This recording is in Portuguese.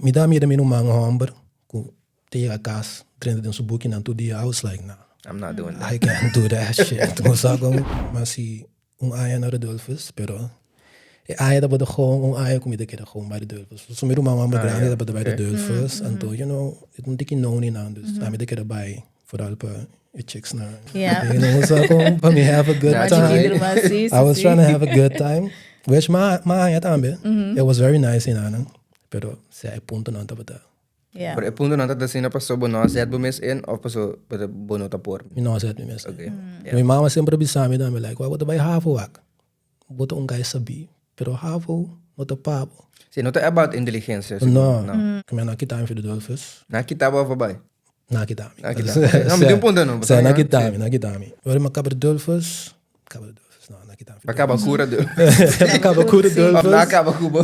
Me dá medo no mango hombre. Tegen a casa, trainen in zijn boekje en toe I was like, nah. I'm not doing that. I can't do that shit. Toen zag ik maar si aya na Rodolphus, pero aya da gewoon aya kom ik gewoon bij de Rodolphus. So miro mama grande da bij de Rodolphus en toen, you know, het moet ik nou niet aan dus. Daar ben ik erbij vooral per chicks na. Yeah. You know, so kom for me have a good time. I was trying to have a good time. Which ma aya tambe. It was very nice in Anang. Pero sai punto não tava tá. Yeah. Pero punto não tá assim, não passou bono, zet bumes in of passou para bono tá por. You know, I said me mesmo. Okay. Minha mama sempre bisava me dame like, what vai havo wak? Bota guy sabi, pero havo not a papo. Sim, não tá about inteligência. No. Kami nakita for the Dolphins. Nakita ba ba? Nakita. Não, me deu ponto não. Sa nakita. Wala makaba the Dolphins. No, nakita. Acaba cura do. Acaba cura Dolphins. Acaba cubo.